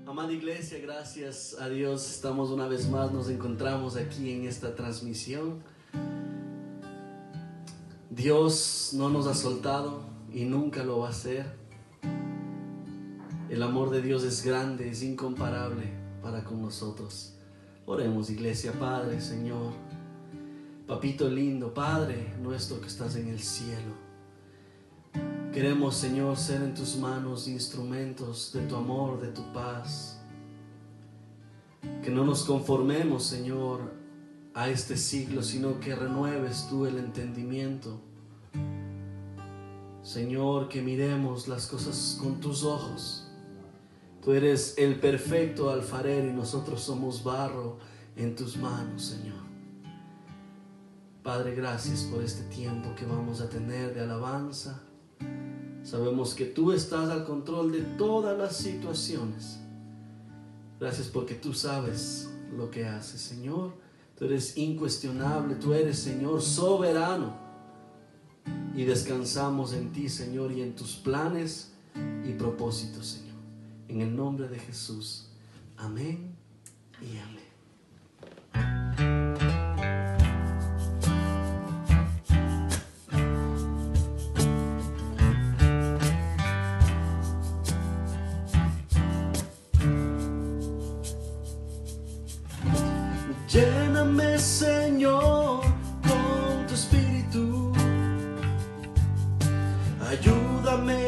Amada iglesia, gracias a Dios estamos una vez más, nos encontramos aquí en esta transmisión. Dios no nos ha soltado y nunca lo va a hacer. El amor de Dios es grande, es incomparable para con nosotros. Oremos, iglesia. Padre, Señor, Papito lindo, Padre nuestro que estás en el cielo, queremos, Señor, ser en tus manos instrumentos de tu amor, de tu paz. Que no nos conformemos, Señor, a este siglo, sino que renueves tú el entendimiento. Señor, que miremos las cosas con tus ojos. Tú eres el perfecto alfarero y nosotros somos barro en tus manos, Señor. Padre, gracias por este tiempo que vamos a tener de alabanza. Sabemos que tú estás al control de todas las situaciones. Gracias porque tú sabes lo que haces, Señor. Tú eres incuestionable, tú eres, Señor, soberano. Y descansamos en ti, Señor, y en tus planes y propósitos, Señor. En el nombre de Jesús. Amén y amén. Lléname, Señor, con tu espíritu. Ayúdame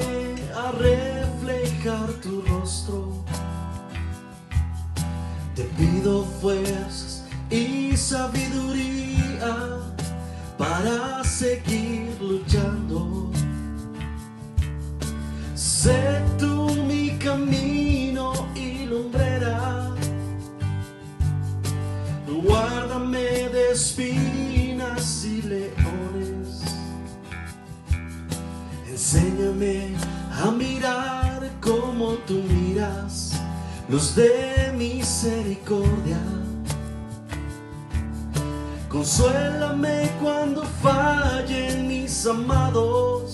a reflejar tu rostro. Te pido fuerzas y sabiduría para seguir luchando. Sé tú mi camino y lumbrera. Guárdame de espinas y leones. Enséñame a mirar como tú miras, luz de misericordia. Consuélame cuando fallen mis amados.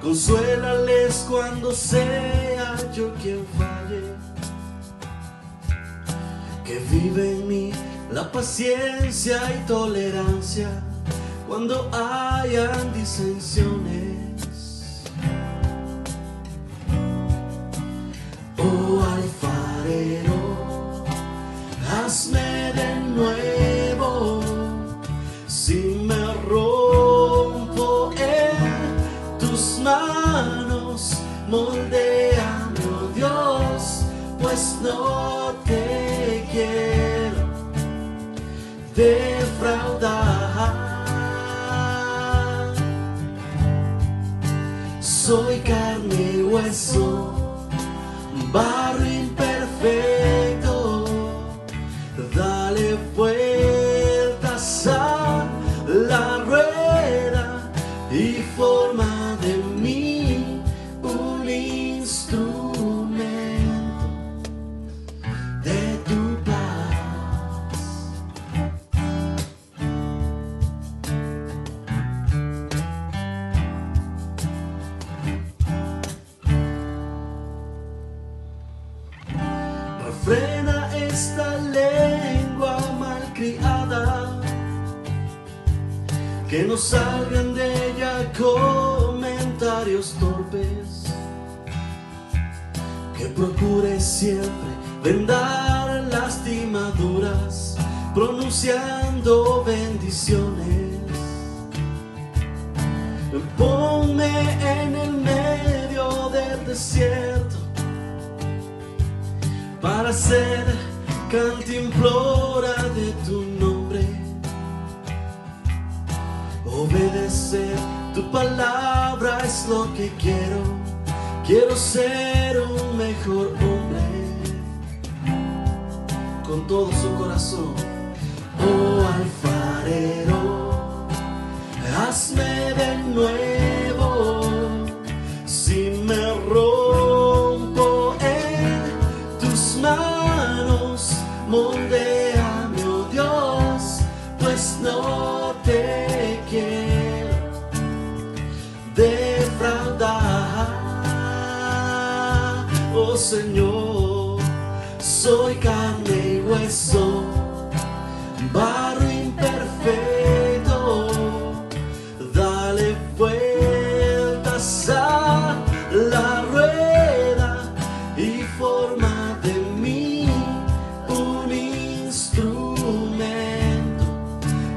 Consuélales cuando sea yo quien falle. Que vive en mí la paciencia y tolerancia cuando hayan disensiones. Oh alfarero, hazme de nuevo. Si me rompo en tus manos, moldéame, oh Dios, pues no te quiero defraudar. Soy carne y hueso, barro imperfecto. Dale vueltas a la rueda y forma de mí un instrumento de tu paz. Refrena esta lengua malcriada, que no salgan de ella comentarios torpes. Que procure siempre vendar lastimaduras, pronunciando bendiciones. Ponme en el medio del desierto para ser cantimplora de tu nombre. Obedecer tu palabra es lo que quiero. Quiero ser un mejor hombre con todo su corazón. Oh alfarero, hazme de nuevo. Si me rompo en tus manos, moldéame, oh Dios, pues no te quiero defraudar. Oh Señor, soy carne y hueso, barro imperfecto, dale vueltas a la rueda y forma de mí un instrumento,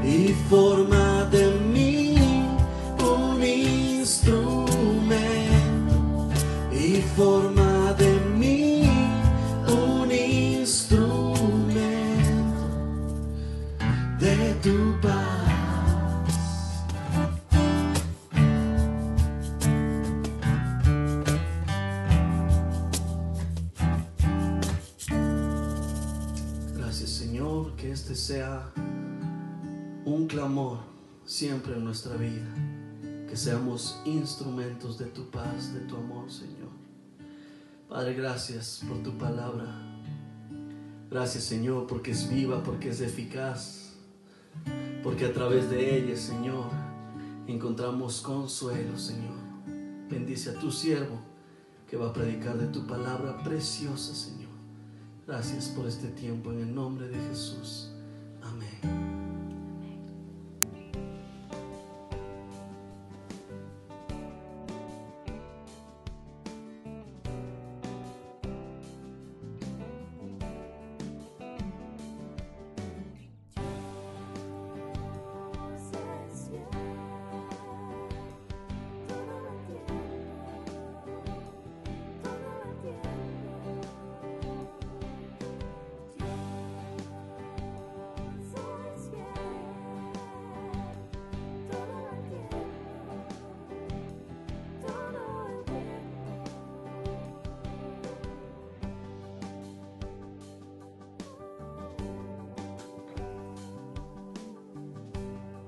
y forma de mí un instrumento, y forma de mí un instrumento de tu paz. Gracias, Señor, que este sea un clamor siempre en nuestra vida, que seamos instrumentos de tu paz, de tu amor, Señor. Padre, gracias por tu palabra. Gracias, Señor, porque es viva, porque es eficaz, porque a través de ella, Señor, encontramos consuelo, Señor. Bendice a tu siervo que va a predicar de tu palabra preciosa, Señor. Gracias por este tiempo en el nombre de Jesús. Amén.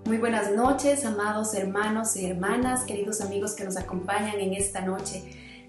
Muy buenas noches, amados hermanos y hermanas, queridos amigos que nos acompañan en esta noche.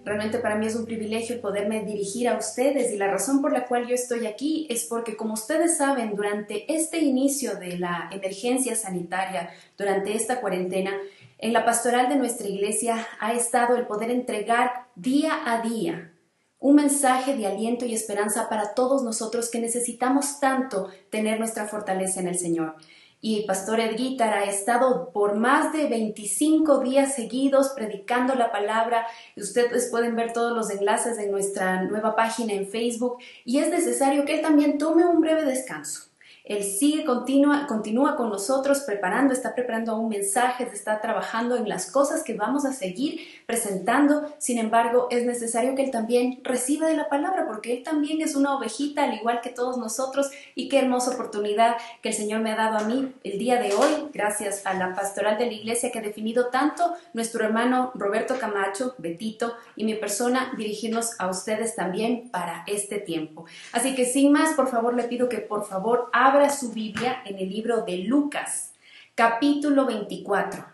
Realmente para mí es un privilegio poderme dirigir a ustedes, y la razón por la cual yo estoy aquí es porque, como ustedes saben, durante este inicio de la emergencia sanitaria, durante esta cuarentena, en la pastoral de nuestra iglesia ha estado el poder entregar día a día un mensaje de aliento y esperanza para todos nosotros que necesitamos tanto tener nuestra fortaleza en el Señor. Y Pastor Ed Guitar ha estado por más de 25 días seguidos predicando la palabra. Ustedes pueden ver todos los enlaces en nuestra nueva página en Facebook, y es necesario que él también tome un breve descanso. Él continúa con nosotros está preparando un mensaje, está trabajando en las cosas que vamos a seguir presentando. Sin embargo, es necesario que él también reciba de la palabra, porque él también es una ovejita al igual que todos nosotros. Y qué hermosa oportunidad que el Señor me ha dado a mí el día de hoy, gracias a la pastoral de la iglesia que ha definido tanto nuestro hermano Roberto Camacho, Betito, y mi persona, dirigirnos a ustedes también para este tiempo. Así que sin más, por favor, le pido que por favor abra su Biblia en el libro de Lucas, capítulo 24.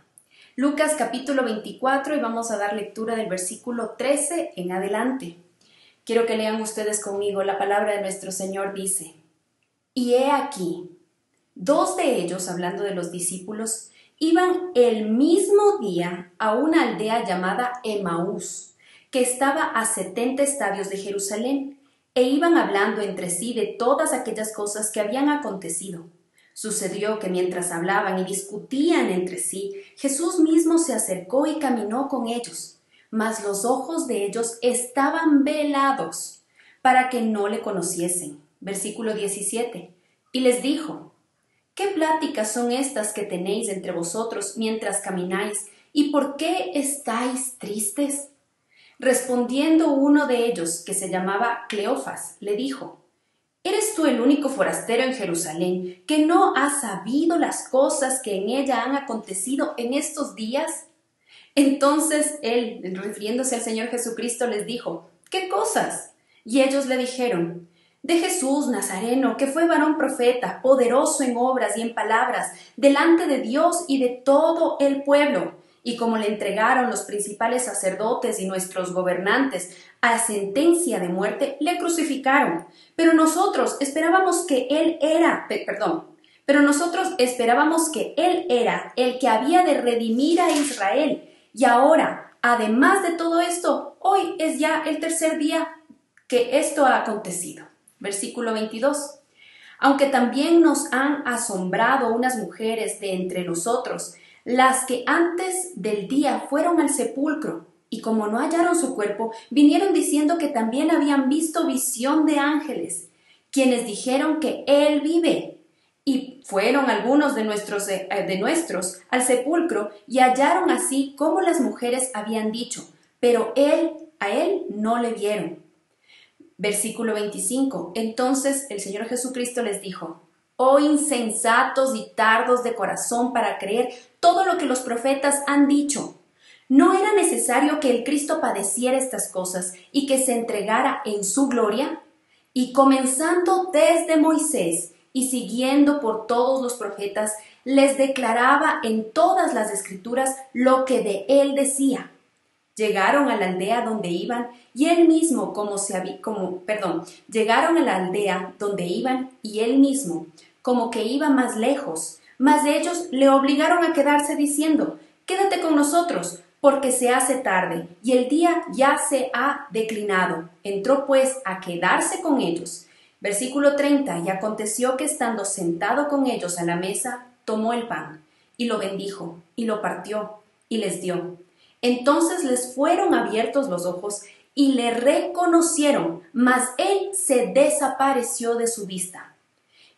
Lucas, capítulo 24, y vamos a dar lectura del versículo 13 en adelante. Quiero que lean ustedes conmigo. La palabra de nuestro Señor dice: Y he aquí, dos de ellos, hablando de los discípulos, iban el mismo día a una aldea llamada Emaús, que estaba a 70 estadios de Jerusalén, e iban hablando entre sí de todas aquellas cosas que habían acontecido. Sucedió que mientras hablaban y discutían entre sí, Jesús mismo se acercó y caminó con ellos, mas los ojos de ellos estaban velados, para que no le conociesen. Versículo 17. Y les dijo: ¿Qué pláticas son estas que tenéis entre vosotros mientras camináis? ¿Y por qué estáis tristes? Respondiendo uno de ellos, que se llamaba Cleofas, le dijo: ¿Eres tú el único forastero en Jerusalén que no ha sabido las cosas que en ella han acontecido en estos días? Entonces él, refiriéndose al Señor Jesucristo, les dijo: ¿Qué cosas? Y ellos le dijeron: de Jesús Nazareno, que fue varón profeta, poderoso en obras y en palabras, delante de Dios y de todo el pueblo. Y como le entregaron los principales sacerdotes y nuestros gobernantes a sentencia de muerte, le crucificaron. Pero nosotros esperábamos que él era el que había de redimir a Israel. Y ahora, además de todo esto, hoy es ya el tercer día que esto ha acontecido. Versículo 22. Aunque también nos han asombrado unas mujeres de entre nosotros, las que antes del día fueron al sepulcro, y como no hallaron su cuerpo, vinieron diciendo que también habían visto visión de ángeles, quienes dijeron que él vive. Y fueron algunos de nuestros al sepulcro y hallaron así como las mujeres habían dicho, pero a él no le vieron. Versículo 25. Entonces el Señor Jesucristo les dijo: oh insensatos y tardos de corazón para creer todo lo que los profetas han dicho. ¿No era necesario que el Cristo padeciera estas cosas y que se entregara en su gloria? Y comenzando desde Moisés y siguiendo por todos los profetas, les declaraba en todas las Escrituras lo que de él decía. Llegaron a la aldea donde iban y él mismo llegaron a la aldea donde iban y él mismo como que iba más lejos, mas ellos le obligaron a quedarse diciendo: quédate con nosotros, porque se hace tarde y el día ya se ha declinado. Entró pues a quedarse con ellos. Versículo 30. Y aconteció que estando sentado con ellos a la mesa, tomó el pan y lo bendijo y lo partió y les dio. Entonces les fueron abiertos los ojos y le reconocieron, mas él se desapareció de su vista.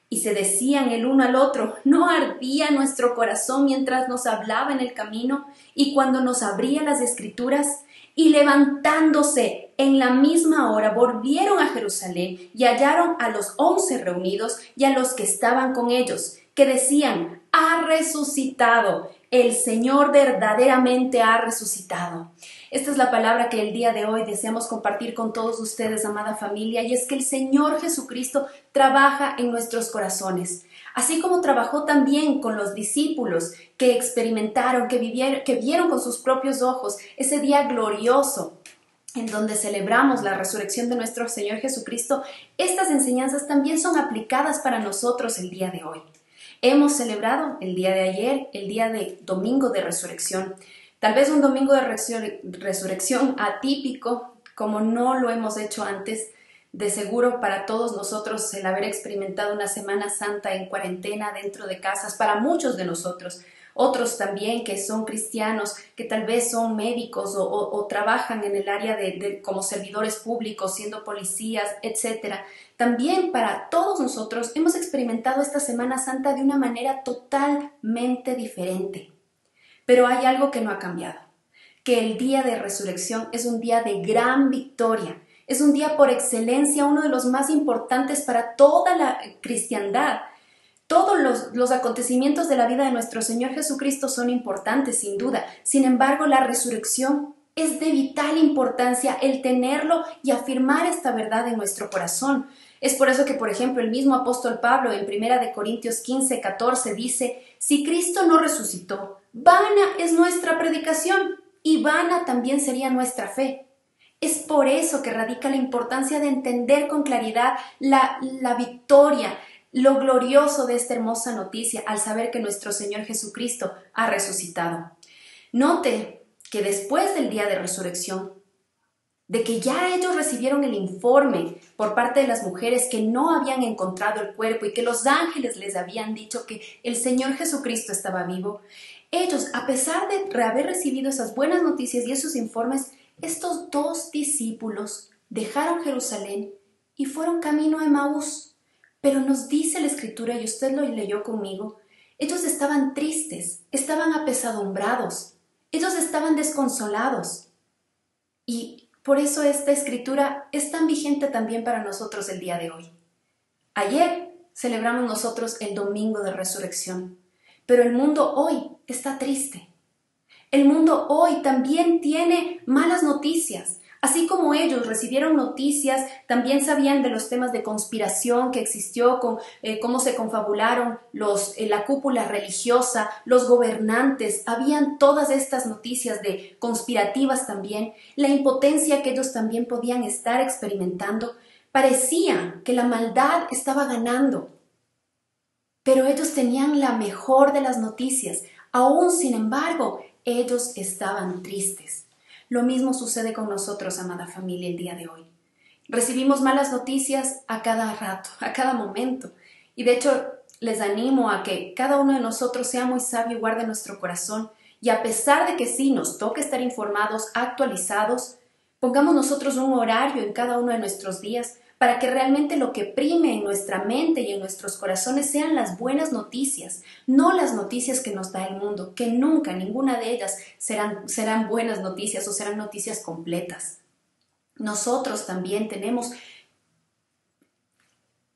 Y se decían el uno al otro: ¿no ardía nuestro corazón mientras nos hablaba en el camino y cuando nos abría las Escrituras? Y levantándose en la misma hora volvieron a Jerusalén y hallaron a los 11 reunidos y a los que estaban con ellos, que decían: ha resucitado, el Señor verdaderamente ha resucitado. Esta es la palabra que el día de hoy deseamos compartir con todos ustedes, amada familia, y es que el Señor Jesucristo trabaja en nuestros corazones. Así como trabajó también con los discípulos que experimentaron, que vieron con sus propios ojos ese día glorioso en donde celebramos la resurrección de nuestro Señor Jesucristo, estas enseñanzas también son aplicadas para nosotros el día de hoy. Hemos celebrado el día de ayer, el día de domingo de resurrección. Tal vez un domingo de resurrección atípico, como no lo hemos hecho antes. De seguro para todos nosotros el haber experimentado una Semana Santa en cuarentena dentro de casas, para muchos de nosotros, otros también que son cristianos, que tal vez son médicos o trabajan en el área como servidores públicos, siendo policías, etc. También para todos nosotros hemos experimentado esta Semana Santa de una manera totalmente diferente. Pero hay algo que no ha cambiado, que el día de resurrección es un día de gran victoria. Es un día por excelencia, uno de los más importantes para toda la cristiandad. Todos los acontecimientos de la vida de nuestro Señor Jesucristo son importantes, sin duda. Sin embargo, la resurrección es de vital importancia el tenerlo y afirmar esta verdad en nuestro corazón. Es por eso que, por ejemplo, el mismo apóstol Pablo en 1 Corintios 15:14 dice: si Cristo no resucitó, vana es nuestra predicación y vana también sería nuestra fe. Es por eso que radica la importancia de entender con claridad la victoria, lo glorioso de esta hermosa noticia al saber que nuestro Señor Jesucristo ha resucitado. Note que después del día de resurrección, de que ya ellos recibieron el informe por parte de las mujeres que no habían encontrado el cuerpo y que los ángeles les habían dicho que el Señor Jesucristo estaba vivo, ellos, a pesar de haber recibido esas buenas noticias y esos informes, estos 2 discípulos dejaron Jerusalén y fueron camino a Emaús. Pero nos dice la Escritura, y usted lo leyó conmigo, ellos estaban tristes, estaban apesadumbrados, ellos estaban desconsolados. Y por eso esta Escritura es tan vigente también para nosotros el día de hoy. Ayer celebramos nosotros el domingo de resurrección, pero el mundo hoy está triste. El mundo hoy también tiene malas noticias. Así como ellos recibieron noticias, también sabían de los temas de conspiración que existió, con cómo se confabularon la cúpula religiosa, los gobernantes. Habían todas estas noticias de conspirativas también, la impotencia que ellos también podían estar experimentando. Parecía que la maldad estaba ganando, pero ellos tenían la mejor de las noticias. Aún, sin embargo, ellos estaban tristes. Lo mismo sucede con nosotros, amada familia, el día de hoy. Recibimos malas noticias a cada rato, a cada momento. Y de hecho, les animo a que cada uno de nosotros sea muy sabio y guarde nuestro corazón. Y a pesar de que sí nos toca estar informados, actualizados, pongamos nosotros un horario en cada uno de nuestros días para que realmente lo que prime en nuestra mente y en nuestros corazones sean las buenas noticias, no las noticias que nos da el mundo, que nunca, ninguna de ellas serán buenas noticias o serán noticias completas. Nosotros también tenemos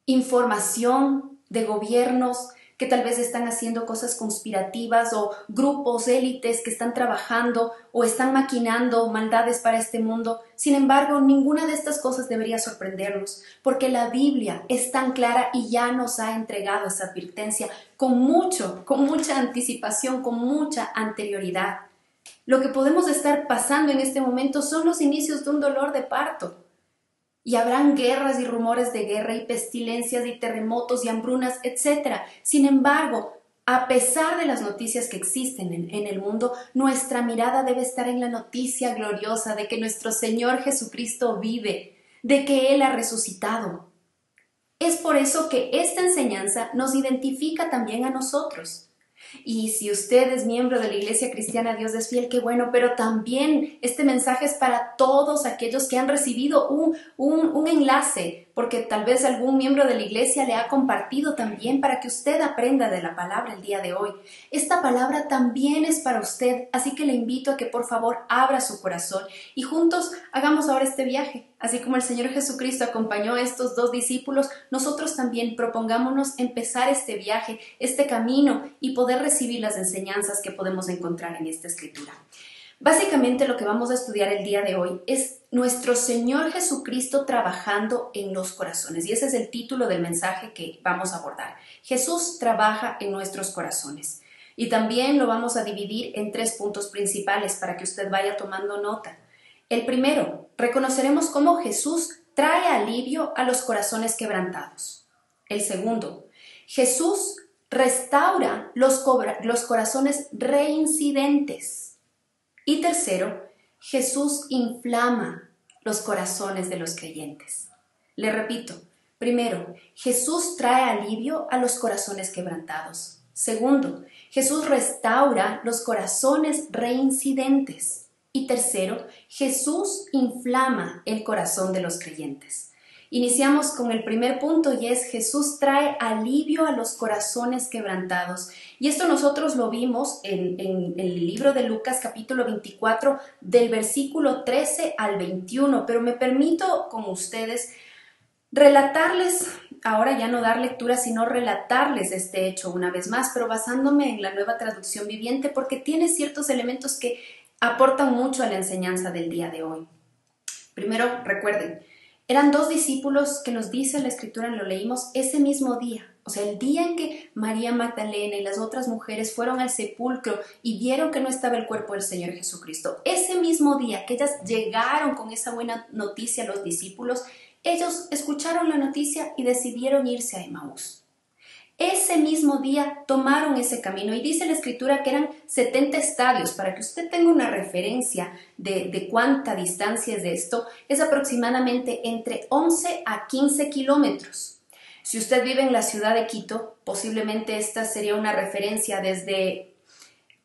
información de gobiernos que tal vez están haciendo cosas conspirativas o grupos élites que están trabajando o están maquinando maldades para este mundo. Sin embargo, ninguna de estas cosas debería sorprendernos, porque la Biblia es tan clara y ya nos ha entregado esa advertencia con mucha anticipación, con mucha anterioridad. Lo que podemos estar pasando en este momento son los inicios de un dolor de parto. Y habrán guerras y rumores de guerra y pestilencias y terremotos y hambrunas, etc. Sin embargo, a pesar de las noticias que existen en el mundo, nuestra mirada debe estar en la noticia gloriosa de que nuestro Señor Jesucristo vive, de que Él ha resucitado. Es por eso que esta enseñanza nos identifica también a nosotros. Y si usted es miembro de la Iglesia Cristiana Dios es Fiel, qué bueno, pero también este mensaje es para todos aquellos que han recibido un enlace, porque tal vez algún miembro de la Iglesia le ha compartido también para que usted aprenda de la palabra el día de hoy. Esta palabra también es para usted, así que le invito a que por favor abra su corazón y juntos hagamos ahora este viaje. Así como el Señor Jesucristo acompañó a estos 2 discípulos, nosotros también propongámonos empezar este viaje, este camino y poder recibir las enseñanzas que podemos encontrar en esta escritura. Básicamente lo que vamos a estudiar el día de hoy es nuestro Señor Jesucristo trabajando en los corazones. Y ese es el título del mensaje que vamos a abordar. Jesús trabaja en nuestros corazones. Y también lo vamos a dividir en 3 puntos principales para que usted vaya tomando nota. El primero, reconoceremos cómo Jesús trae alivio a los corazones quebrantados. El segundo, Jesús restaura los corazones reincidentes. Y tercero, Jesús inflama los corazones de los creyentes. Le repito, primero, Jesús trae alivio a los corazones quebrantados. Segundo, Jesús restaura los corazones reincidentes. Y tercero, Jesús inflama el corazón de los creyentes. Iniciamos con el primer punto y es Jesús trae alivio a los corazones quebrantados. Y esto nosotros lo vimos en el libro de Lucas capítulo 24 del versículo 13 al 21. Pero me permito con ustedes relatarles, ahora ya no dar lectura, sino relatarles este hecho una vez más, pero basándome en la Nueva Traducción Viviente porque tiene ciertos elementos que aportan mucho a la enseñanza del día de hoy. Primero, recuerden, eran 2 discípulos que nos dice la Escritura, lo leímos ese mismo día, o sea, el día en que María Magdalena y las otras mujeres fueron al sepulcro y vieron que no estaba el cuerpo del Señor Jesucristo. Ese mismo día que ellas llegaron con esa buena noticia a los discípulos, ellos escucharon la noticia y decidieron irse a Emaús. Ese mismo día tomaron ese camino y dice la Escritura que eran 70 estadios. Para que usted tenga una referencia de cuánta distancia es de esto, es aproximadamente entre 11 a 15 kilómetros. Si usted vive en la ciudad de Quito, posiblemente esta sería una referencia desde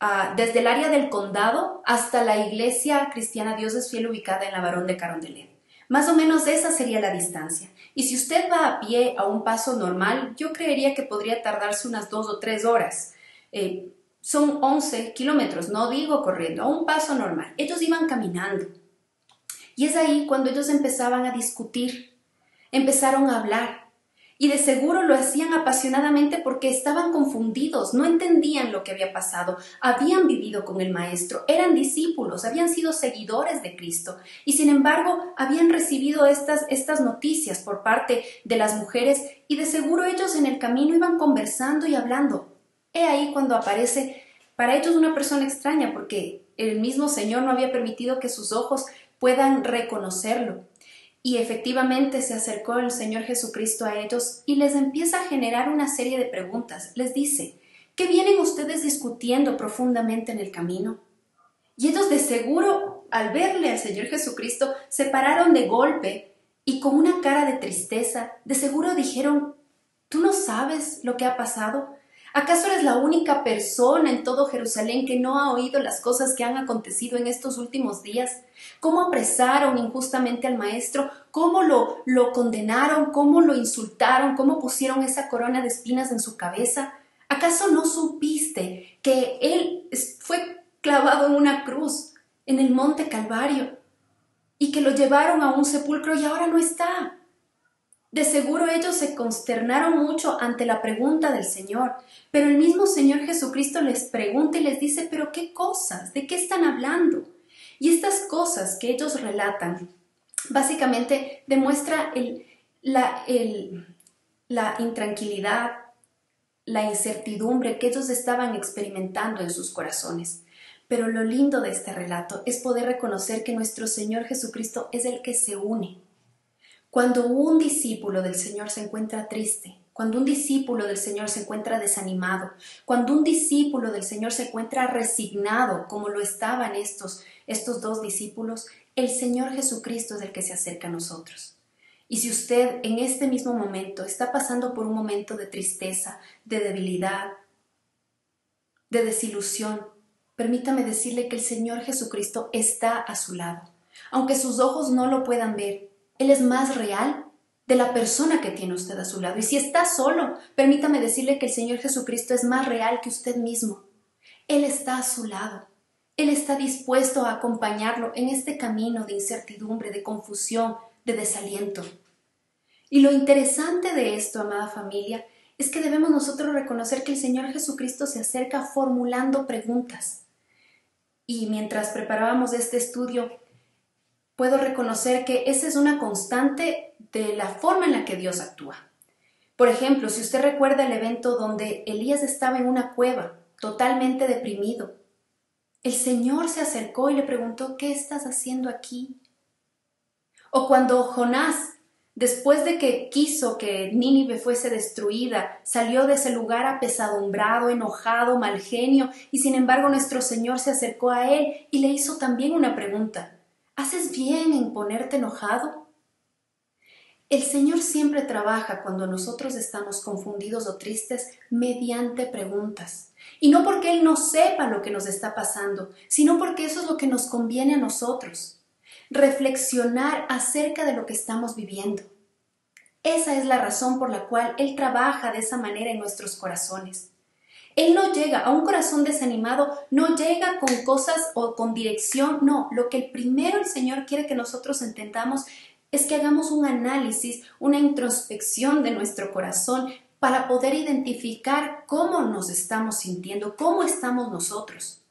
el área del condado hasta la iglesia cristiana Dios es Fiel ubicada en la Barón de Carondelet. Más o menos esa sería la distancia. Y si usted va a pie a un paso normal, yo creería que podría tardarse unas 2 o 3 horas. Son 11 kilómetros, no digo corriendo, a un paso normal. Ellos iban caminando. Y es ahí cuando ellos empezaban a discutir, empezaron a hablar. Y de seguro lo hacían apasionadamente porque estaban confundidos, no entendían lo que había pasado, habían vivido con el Maestro, eran discípulos, habían sido seguidores de Cristo y sin embargo habían recibido estas noticias por parte de las mujeres y de seguro ellos en el camino iban conversando y hablando. He ahí cuando aparece para ellos una persona extraña porque el mismo Señor no había permitido que sus ojos puedan reconocerlo. Y efectivamente se acercó el Señor Jesucristo a ellos y les empieza a generar una serie de preguntas. Les dice, ¿qué vienen ustedes discutiendo profundamente en el camino? Y ellos de seguro, al verle al Señor Jesucristo, se pararon de golpe y con una cara de tristeza, de seguro dijeron: ¿tú no sabes lo que ha pasado? ¿Acaso eres la única persona en todo Jerusalén que no ha oído las cosas que han acontecido en estos últimos días? ¿Cómo apresaron injustamente al maestro? ¿Cómo lo condenaron? ¿Cómo lo insultaron? ¿Cómo pusieron esa corona de espinas en su cabeza? ¿Acaso no supiste que él fue clavado en una cruz en el monte Calvario y que lo llevaron a un sepulcro y ahora no está? De seguro ellos se consternaron mucho ante la pregunta del Señor, pero el mismo Señor Jesucristo les pregunta y les dice: ¿pero qué cosas? ¿De qué están hablando? Y estas cosas que ellos relatan básicamente demuestra la intranquilidad, la incertidumbre que ellos estaban experimentando en sus corazones. Pero lo lindo de este relato es poder reconocer que nuestro Señor Jesucristo es el que se une. Cuando un discípulo del Señor se encuentra triste, cuando un discípulo del Señor se encuentra desanimado, cuando un discípulo del Señor se encuentra resignado, como lo estaban estos dos discípulos, el Señor Jesucristo es el que se acerca a nosotros. Y si usted en este mismo momento está pasando por un momento de tristeza, de debilidad, de desilusión, permítame decirle que el Señor Jesucristo está a su lado. Aunque sus ojos no lo puedan ver, Él es más real de la persona que tiene usted a su lado. Y si está solo, permítame decirle que el Señor Jesucristo es más real que usted mismo. Él está a su lado. Él está dispuesto a acompañarlo en este camino de incertidumbre, de confusión, de desaliento. Y lo interesante de esto, amada familia, es que debemos nosotros reconocer que el Señor Jesucristo se acerca formulando preguntas. Y mientras preparábamos este estudio, puedo reconocer que esa es una constante de la forma en la que Dios actúa. Por ejemplo, si usted recuerda el evento donde Elías estaba en una cueva, totalmente deprimido, el Señor se acercó y le preguntó: ¿qué estás haciendo aquí? O cuando Jonás, después de que quiso que Nínive fuese destruida, salió de ese lugar apesadumbrado, enojado, mal genio, y sin embargo nuestro Señor se acercó a él y le hizo también una pregunta: ¿haces bien en ponerte enojado? El Señor siempre trabaja cuando nosotros estamos confundidos o tristes mediante preguntas. Y no porque Él no sepa lo que nos está pasando, sino porque eso es lo que nos conviene a nosotros. Reflexionar acerca de lo que estamos viviendo. Esa es la razón por la cual Él trabaja de esa manera en nuestros corazones. Él no llega a un corazón desanimado, no llega con cosas o con dirección, no. Lo que primero el Señor quiere que nosotros entendamos es que hagamos un análisis, una introspección de nuestro corazón para poder identificar cómo nos estamos sintiendo, cómo estamos nosotros.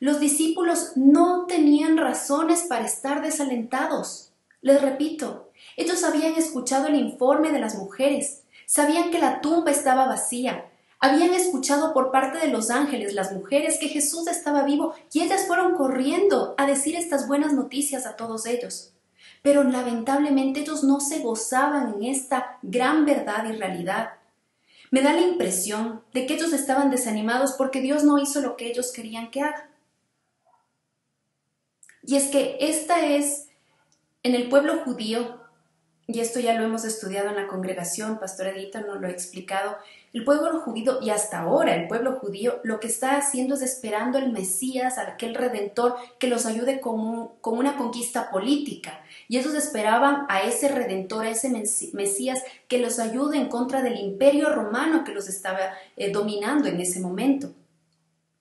Los discípulos no tenían razones para estar desalentados. Les repito, ellos habían escuchado el informe de las mujeres, sabían que la tumba estaba vacía, habían escuchado por parte de los ángeles, las mujeres, que Jesús estaba vivo y ellas fueron corriendo a decir estas buenas noticias a todos ellos. Pero lamentablemente ellos no se gozaban en esta gran verdad y realidad. Me da la impresión de que ellos estaban desanimados porque Dios no hizo lo que ellos querían que haga. Y es que esta es, en el pueblo judío, y esto ya lo hemos estudiado en la congregación, Pastor Edito nos lo ha explicado, el pueblo judío, y hasta ahora el pueblo judío, lo que está haciendo es esperando al Mesías, a aquel Redentor, que los ayude con una conquista política. Y ellos esperaban a ese Redentor, a ese Mesías, que los ayude en contra del imperio romano que los estaba dominando en ese momento.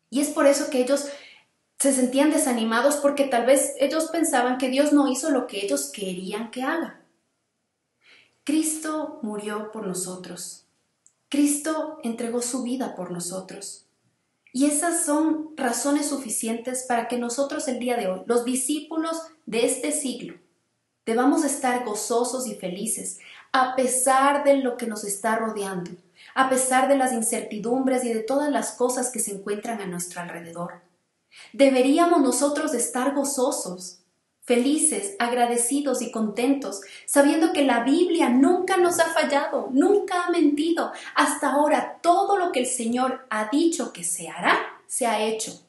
Y es por eso que ellos se sentían desanimados, porque tal vez ellos pensaban que Dios no hizo lo que ellos querían que haga. Cristo murió por nosotros. Cristo entregó su vida por nosotros. Y esas son razones suficientes para que nosotros el día de hoy, los discípulos de este siglo, debamos estar gozosos y felices a pesar de lo que nos está rodeando, a pesar de las incertidumbres y de todas las cosas que se encuentran a nuestro alrededor. Deberíamos nosotros de estar gozosos, felices, agradecidos y contentos, sabiendo que la Biblia nunca nos ha fallado, nunca ha mentido. Hasta ahora todo lo que el Señor ha dicho que se hará, se ha hecho.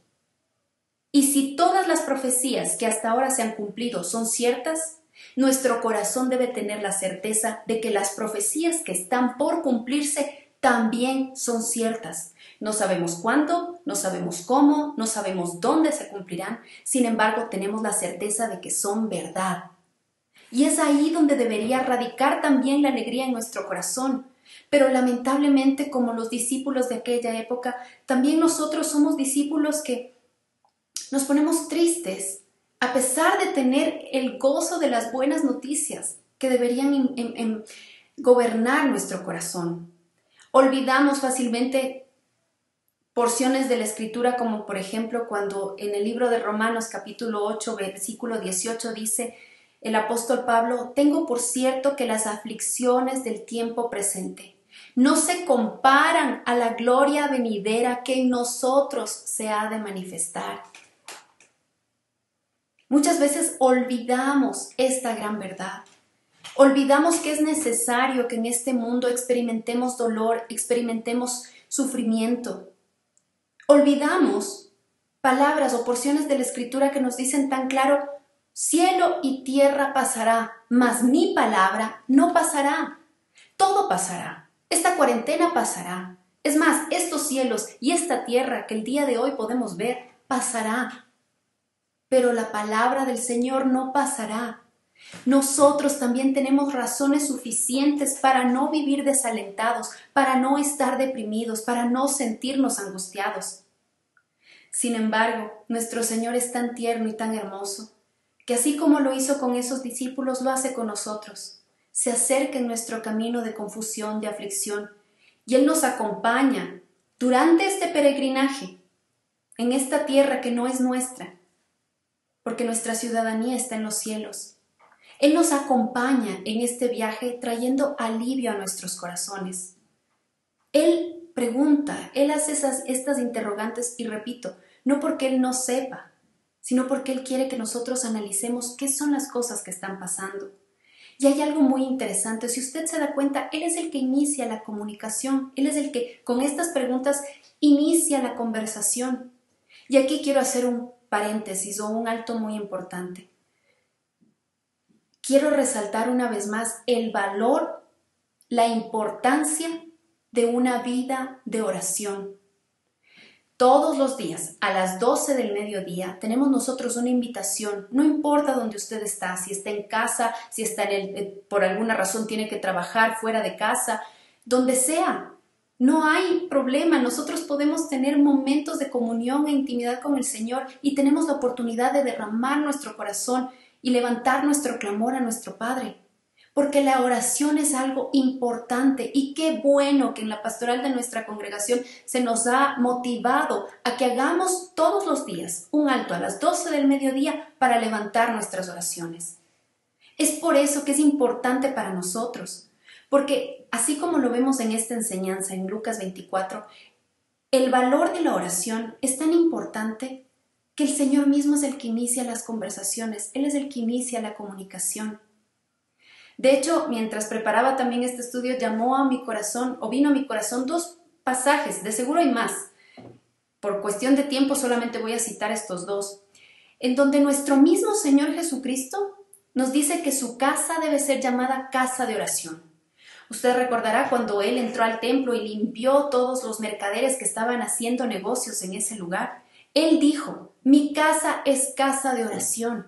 Y si todas las profecías que hasta ahora se han cumplido son ciertas, Nuestro corazón debe tener la certeza de que las profecías que están por cumplirse también son ciertas. No sabemos cuándo, no sabemos cómo, no sabemos dónde se cumplirán, sin embargo tenemos la certeza de que son verdad. Y es ahí donde debería radicar también la alegría en nuestro corazón. Pero lamentablemente, como los discípulos de aquella época, también nosotros somos discípulos que nos ponemos tristes a pesar de tener el gozo de las buenas noticias que deberían gobernar nuestro corazón. Olvidamos fácilmente porciones de la Escritura, como por ejemplo cuando en el libro de Romanos capítulo 8, versículo 18 dice el apóstol Pablo: tengo por cierto que las aflicciones del tiempo presente no se comparan a la gloria venidera que en nosotros se ha de manifestar. Muchas veces olvidamos esta gran verdad. Olvidamos que es necesario que en este mundo experimentemos dolor, experimentemos sufrimiento. Olvidamos palabras o porciones de la Escritura que nos dicen tan claro: cielo y tierra pasará, mas mi palabra no pasará. Todo pasará. Esta cuarentena pasará. Es más, estos cielos y esta tierra que el día de hoy podemos ver, pasará. Pero la palabra del Señor no pasará. Nosotros también tenemos razones suficientes para no vivir desalentados, para no estar deprimidos, para no sentirnos angustiados. Sin embargo, nuestro Señor es tan tierno y tan hermoso, que así como lo hizo con esos discípulos, lo hace con nosotros. Se acerca en nuestro camino de confusión, de aflicción, y Él nos acompaña durante este peregrinaje, en esta tierra que no es nuestra, porque nuestra ciudadanía está en los cielos. Él nos acompaña en este viaje trayendo alivio a nuestros corazones. Él pregunta, Él hace estas interrogantes, y repito, no porque Él no sepa, sino porque Él quiere que nosotros analicemos qué son las cosas que están pasando. Y hay algo muy interesante, si usted se da cuenta, Él es el que inicia la comunicación, Él es el que con estas preguntas inicia la conversación. Y aquí quiero hacer un paréntesis o un alto muy importante. Quiero resaltar una vez más el valor, la importancia de una vida de oración. Todos los días, a las 12 del mediodía, tenemos nosotros una invitación. No importa dónde usted está, si está en casa, si está por alguna razón tiene que trabajar fuera de casa, donde sea. No hay problema, nosotros podemos tener momentos de comunión e intimidad con el Señor y tenemos la oportunidad de derramar nuestro corazón y levantar nuestro clamor a nuestro Padre. Porque la oración es algo importante y qué bueno que en la pastoral de nuestra congregación se nos ha motivado a que hagamos todos los días un alto a las 12 del mediodía para levantar nuestras oraciones. Es por eso que es importante para nosotros, porque así como lo vemos en esta enseñanza en Lucas 24, el valor de la oración es tan importante que el Señor mismo es el que inicia las conversaciones, Él es el que inicia la comunicación. De hecho, mientras preparaba también este estudio, vino a mi corazón dos pasajes, de seguro hay más. Por cuestión de tiempo solamente voy a citar estos dos, en donde nuestro mismo Señor Jesucristo nos dice que su casa debe ser llamada casa de oración. Usted recordará cuando Él entró al templo y limpió todos los mercaderes que estaban haciendo negocios en ese lugar. Él dijo: mi casa es casa de oración.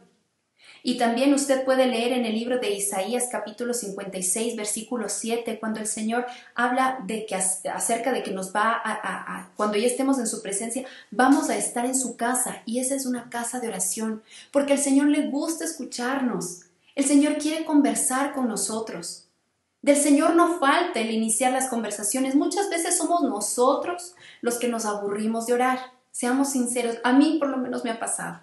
Y también usted puede leer en el libro de Isaías capítulo 56 versículo 7 cuando el Señor habla de que acerca de que nos va cuando ya estemos en su presencia vamos a estar en su casa, y esa es una casa de oración porque al Señor le gusta escucharnos. El Señor quiere conversar con nosotros. Del Señor no falta el iniciar las conversaciones. Muchas veces somos nosotros los que nos aburrimos de orar. Seamos sinceros, a mí por lo menos me ha pasado.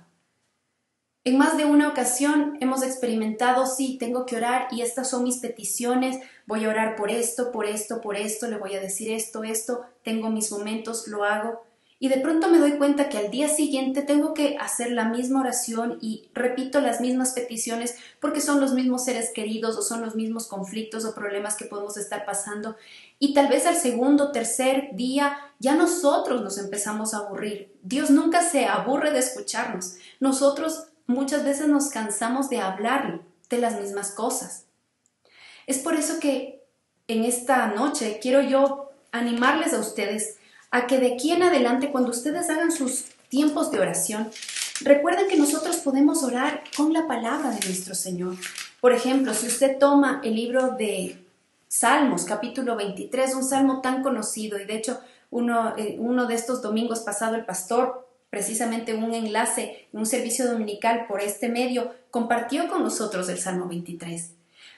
En más de una ocasión hemos experimentado, sí, tengo que orar y estas son mis peticiones, voy a orar por esto, le voy a decir esto, tengo mis momentos, lo hago. Y de pronto me doy cuenta que al día siguiente tengo que hacer la misma oración y repito las mismas peticiones porque son los mismos seres queridos o son los mismos conflictos o problemas que podemos estar pasando. Y tal vez al segundo, tercer día ya nosotros nos empezamos a aburrir. Dios nunca se aburre de escucharnos. Nosotros muchas veces nos cansamos de hablarle. de las mismas cosas. Es por eso que en esta noche quiero yo animarles a ustedes a que de aquí en adelante, cuando ustedes hagan sus tiempos de oración, recuerden que nosotros podemos orar con la palabra de nuestro Señor. Por ejemplo, si usted toma el libro de Salmos, capítulo 23, un salmo tan conocido, y de hecho uno de estos domingos pasado el pastor, precisamente un enlace, un servicio dominical por este medio, compartió con nosotros el Salmo 23.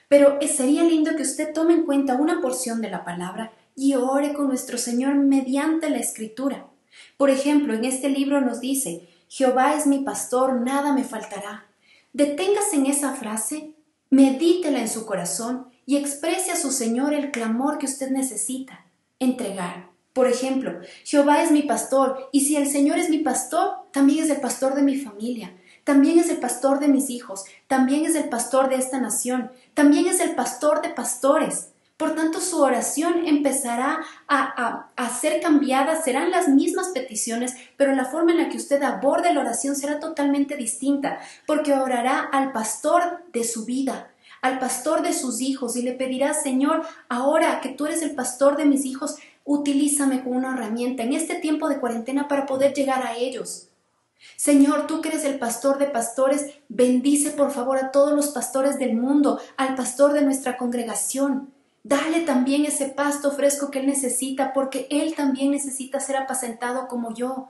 Pero sería lindo que usted tome en cuenta una porción de la palabra y ore con nuestro Señor mediante la Escritura. Por ejemplo, en este libro nos dice: Jehová es mi pastor, nada me faltará. Deténgase en esa frase, medítela en su corazón y exprese a su Señor el clamor que usted necesita entregar. Por ejemplo, Jehová es mi pastor, y si el Señor es mi pastor, también es el pastor de mi familia, también es el pastor de mis hijos, también es el pastor de esta nación, también es el pastor de pastores. Por tanto, su oración empezará a ser cambiada, serán las mismas peticiones, pero la forma en la que usted aborde la oración será totalmente distinta, porque orará al pastor de su vida, al pastor de sus hijos, y le pedirá: Señor, ahora que tú eres el pastor de mis hijos, utilízame como una herramienta en este tiempo de cuarentena para poder llegar a ellos. Señor, tú que eres el pastor de pastores, bendice por favor a todos los pastores del mundo, al pastor de nuestra congregación. Dale también ese pasto fresco que él necesita, porque él también necesita ser apacentado como yo.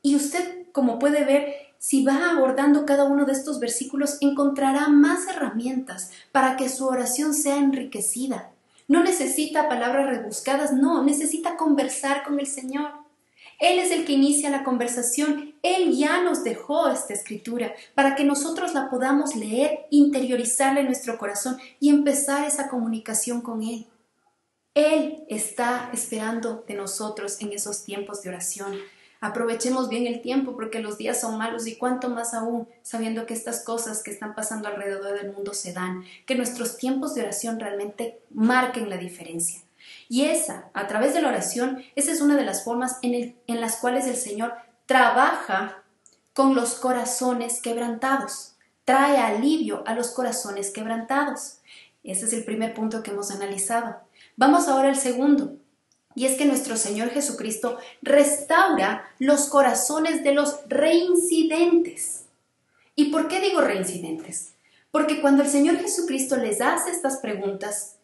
Y usted, como puede ver, si va abordando cada uno de estos versículos, encontrará más herramientas para que su oración sea enriquecida. No necesita palabras rebuscadas, no, necesita conversar con el Señor. Él es el que inicia la conversación. Él ya nos dejó esta escritura para que nosotros la podamos leer, interiorizarla en nuestro corazón y empezar esa comunicación con Él. Él está esperando de nosotros en esos tiempos de oración. Aprovechemos bien el tiempo, porque los días son malos, y cuanto más aún sabiendo que estas cosas que están pasando alrededor del mundo se dan, que nuestros tiempos de oración realmente marquen la diferencia. Y a través de la oración, esa es una de las formas en las cuales el Señor trabaja con los corazones quebrantados, trae alivio a los corazones quebrantados. Ese es el primer punto que hemos analizado. Vamos ahora al segundo, y es que nuestro Señor Jesucristo restaura los corazones de los reincidentes. ¿Y por qué digo reincidentes? Porque cuando el Señor Jesucristo les hace estas preguntas,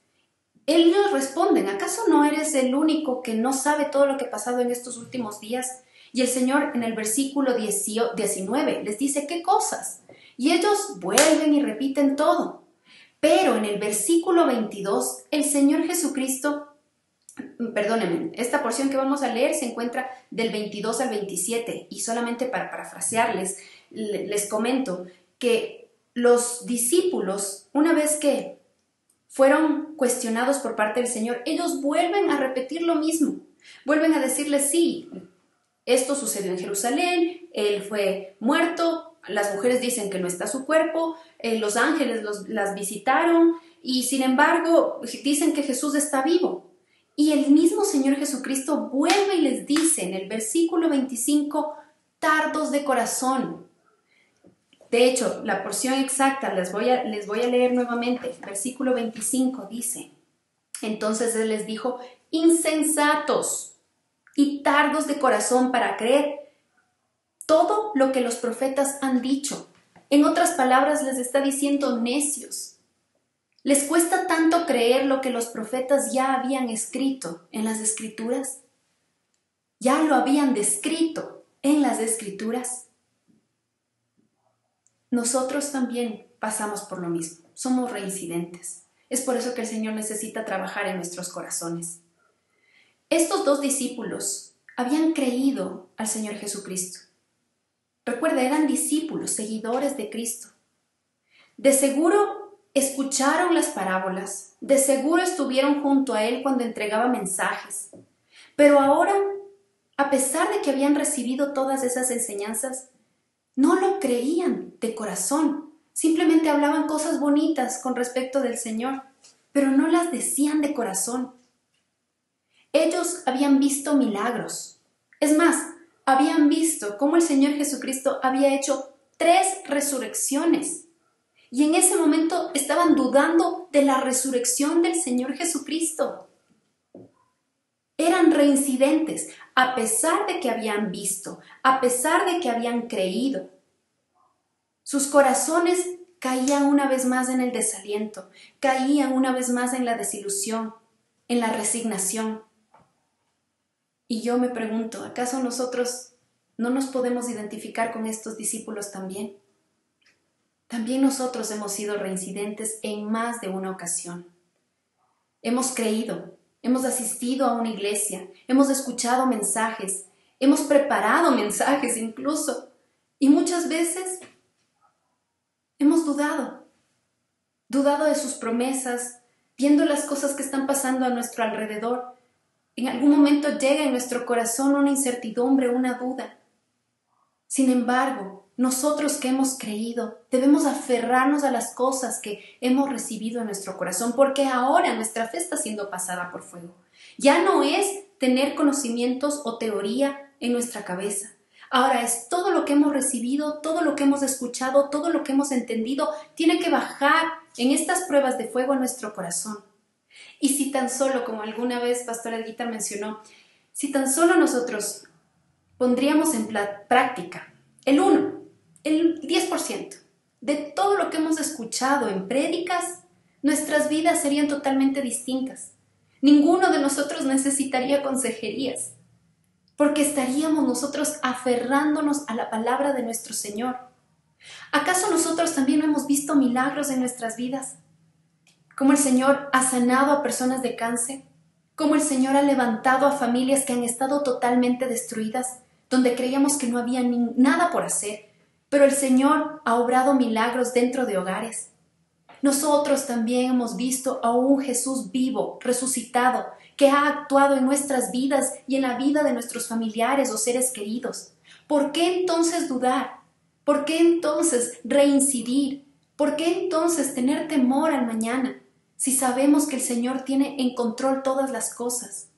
ellos responden: ¿acaso no eres el único que no sabe todo lo que ha pasado en estos últimos días? Y el Señor en el versículo 19 les dice: ¿qué cosas? Y ellos vuelven y repiten todo. Pero en el versículo 22, el Señor Jesucristo, perdónenme, esta porción que vamos a leer se encuentra del 22 al 27, y solamente para parafrasearles, les comento que los discípulos, una vez que fueron cuestionados por parte del Señor, ellos vuelven a repetir lo mismo, vuelven a decirle: sí, esto sucedió en Jerusalén, él fue muerto, las mujeres dicen que no está su cuerpo, los ángeles las visitaron, y sin embargo dicen que Jesús está vivo. Y el mismo Señor Jesucristo vuelve y les dice en el versículo 25: tardos de corazón. De hecho, la porción exacta les voy a leer nuevamente. Versículo 25 dice: entonces Él les dijo: insensatos y tardos de corazón para creer todo lo que los profetas han dicho. En otras palabras, les está diciendo: necios. ¿Les cuesta tanto creer lo que los profetas ya habían escrito en las Escrituras? ¿Ya lo habían descrito en las Escrituras? Nosotros también pasamos por lo mismo. Somos reincidentes. Es por eso que el Señor necesita trabajar en nuestros corazones. Estos dos discípulos habían creído al Señor Jesucristo. Recuerda, eran discípulos, seguidores de Cristo. De seguro escucharon las parábolas, de seguro estuvieron junto a Él cuando entregaba mensajes. Pero ahora, a pesar de que habían recibido todas esas enseñanzas, no lo creían de corazón. Simplemente hablaban cosas bonitas con respecto del Señor, pero no las decían de corazón. Ellos habían visto milagros. Es más, habían visto cómo el Señor Jesucristo había hecho 3 resurrecciones. Y en ese momento estaban dudando de la resurrección del Señor Jesucristo. Eran reincidentes, a pesar de que habían visto, a pesar de que habían creído. Sus corazones caían una vez más en el desaliento, caían una vez más en la desilusión, en la resignación. Y yo me pregunto, ¿acaso nosotros no nos podemos identificar con estos discípulos también? También nosotros hemos sido reincidentes en más de una ocasión. Hemos creído, hemos asistido a una iglesia, hemos escuchado mensajes, hemos preparado mensajes incluso, y muchas veces hemos dudado de sus promesas, viendo las cosas que están pasando a nuestro alrededor. En algún momento llega en nuestro corazón una incertidumbre, una duda. Sin embargo, nosotros que hemos creído, debemos aferrarnos a las cosas que hemos recibido en nuestro corazón, porque ahora nuestra fe está siendo pasada por fuego. Ya no es tener conocimientos o teoría en nuestra cabeza. Ahora es todo lo que hemos recibido, todo lo que hemos escuchado, todo lo que hemos entendido, tiene que bajar en estas pruebas de fuego a nuestro corazón. Y si tan solo, como alguna vez Pastora Edguita mencionó, si tan solo nosotros pondríamos en práctica el 10% de todo lo que hemos escuchado en prédicas, nuestras vidas serían totalmente distintas. Ninguno de nosotros necesitaría consejerías, porque estaríamos nosotros aferrándonos a la palabra de nuestro Señor. ¿Acaso nosotros también no hemos visto milagros en nuestras vidas? Como el Señor ha sanado a personas de cáncer, como el Señor ha levantado a familias que han estado totalmente destruidas, donde creíamos que no había nada por hacer, pero el Señor ha obrado milagros dentro de hogares. Nosotros también hemos visto a un Jesús vivo, resucitado, que ha actuado en nuestras vidas y en la vida de nuestros familiares o seres queridos. ¿Por qué entonces dudar? ¿Por qué entonces reincidir? ¿Por qué entonces tener temor al mañana, si sabemos que el Señor tiene en control todas las cosas?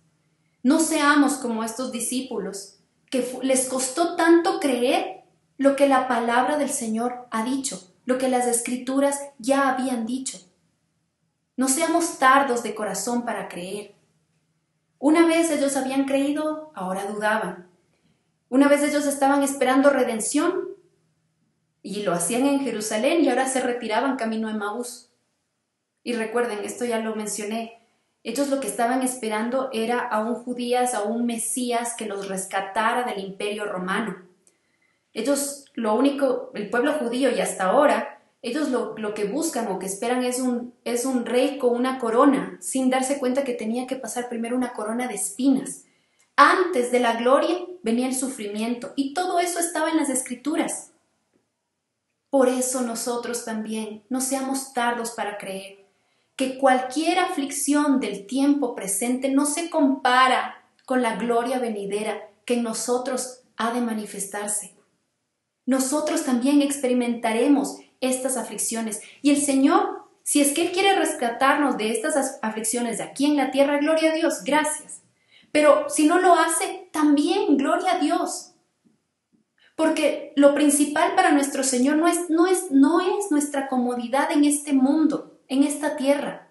No seamos como estos discípulos, que les costó tanto creer lo que la palabra del Señor ha dicho, lo que las Escrituras ya habían dicho. No seamos tardos de corazón para creer. Una vez ellos habían creído, ahora dudaban. Una vez ellos estaban esperando redención y lo hacían en Jerusalén y ahora se retiraban camino a Emaús. Y recuerden, esto ya lo mencioné, ellos lo que estaban esperando era a un Judías, a un Mesías que los rescatara del Imperio Romano. Ellos, el pueblo judío y hasta ahora, ellos lo que buscan o que esperan es un rey con una corona, sin darse cuenta que tenía que pasar primero una corona de espinas. Antes de la gloria venía el sufrimiento y todo eso estaba en las Escrituras. Por eso nosotros también no seamos tardos para creer que cualquier aflicción del tiempo presente no se compara con la gloria venidera que en nosotros ha de manifestarse. Nosotros también experimentaremos estas aflicciones y el Señor, si es que Él quiere rescatarnos de estas aflicciones de aquí en la tierra, gloria a Dios, gracias. Pero si no lo hace, también gloria a Dios. Porque lo principal para nuestro Señor no es nuestra comodidad en este mundo, en esta tierra.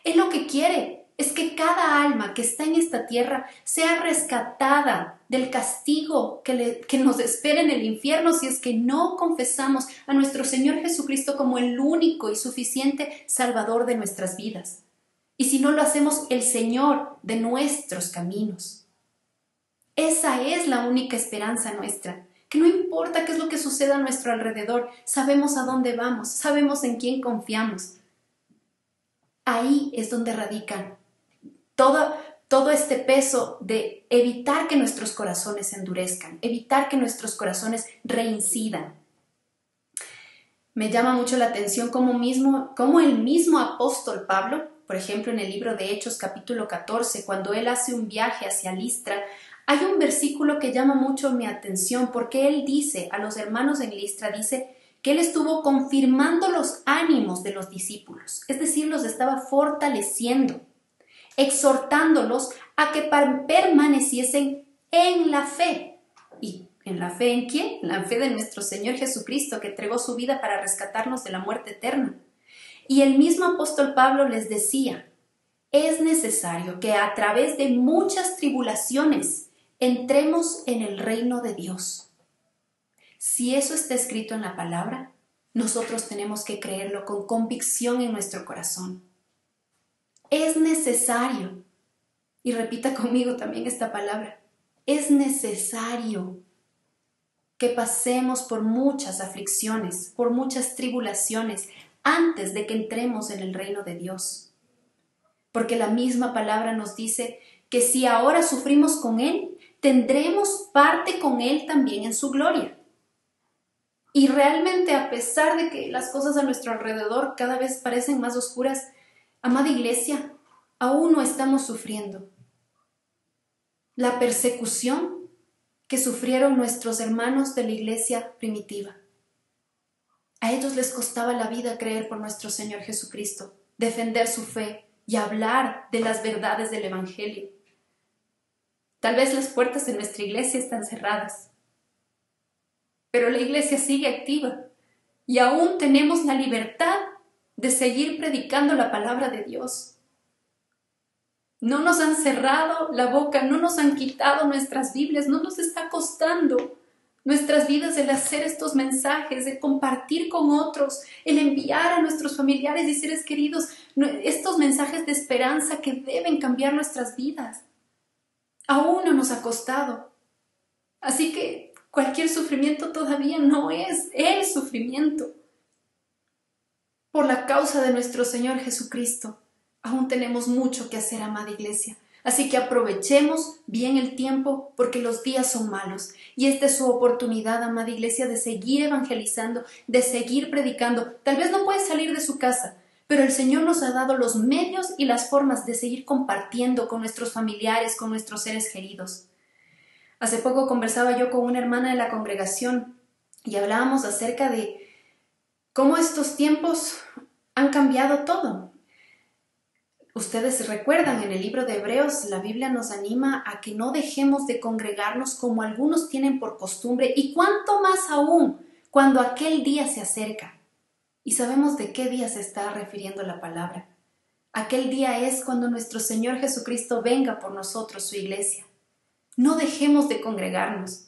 Él lo que quiere es que cada alma que está en esta tierra sea rescatada del castigo que nos espera en el infierno si es que no confesamos a nuestro Señor Jesucristo como el único y suficiente Salvador de nuestras vidas. Y si no lo hacemos el Señor de nuestros caminos. Esa es la única esperanza nuestra. Que no importa qué es lo que suceda a nuestro alrededor, sabemos a dónde vamos, sabemos en quién confiamos. Ahí es donde radica todo este peso de evitar que nuestros corazones se endurezcan, evitar que nuestros corazones reincidan. Me llama mucho la atención cómo el mismo apóstol Pablo, por ejemplo en el libro de Hechos capítulo 14, cuando él hace un viaje hacia Listra, hay un versículo que llama mucho mi atención porque él dice a los hermanos en Listra, dice que él estuvo confirmando los ánimos de los discípulos, es decir, los estaba fortaleciendo, exhortándolos a que permaneciesen en la fe. Y ¿En la fe en quién? En la fe de nuestro Señor Jesucristo, que entregó su vida para rescatarnos de la muerte eterna. Y el mismo apóstol Pablo les decía, es necesario que a través de muchas tribulaciones entremos en el reino de Dios. Si eso está escrito en la palabra, nosotros tenemos que creerlo con convicción en nuestro corazón. Es necesario, y repita conmigo también esta palabra, es necesario que pasemos por muchas aflicciones, por muchas tribulaciones, antes de que entremos en el reino de Dios. Porque la misma palabra nos dice que si ahora sufrimos con Él, tendremos parte con Él también en su gloria. Y realmente, a pesar de que las cosas a nuestro alrededor cada vez parecen más oscuras, amada iglesia, aún no estamos sufriendo. La persecución que sufrieron nuestros hermanos de la iglesia primitiva. A ellos les costaba la vida creer por nuestro Señor Jesucristo, defender su fe y hablar de las verdades del Evangelio. Tal vez las puertas de nuestra iglesia están cerradas, pero la iglesia sigue activa y aún tenemos la libertad de seguir predicando la palabra de Dios. No nos han cerrado la boca, no nos han quitado nuestras Biblias, no nos está costando nuestras vidas el hacer estos mensajes, el compartir con otros, el enviar a nuestros familiares y seres queridos estos mensajes de esperanza que deben cambiar nuestras vidas. Aún no nos ha costado. Así que cualquier sufrimiento todavía no es el sufrimiento. Por la causa de nuestro Señor Jesucristo, aún tenemos mucho que hacer, amada iglesia. Así que aprovechemos bien el tiempo porque los días son malos. Y esta es su oportunidad, amada iglesia, de seguir evangelizando, de seguir predicando. Tal vez no puede salir de su casa, pero el Señor nos ha dado los medios y las formas de seguir compartiendo con nuestros familiares, con nuestros seres queridos. Hace poco conversaba yo con una hermana de la congregación y hablábamos acerca de cómo estos tiempos han cambiado todo. Ustedes recuerdan, en el libro de Hebreos, la Biblia nos anima a que no dejemos de congregarnos como algunos tienen por costumbre, y cuánto más aún cuando aquel día se acerca. Y sabemos de qué día se está refiriendo la palabra. Aquel día es cuando nuestro Señor Jesucristo venga por nosotros, su iglesia. No dejemos de congregarnos.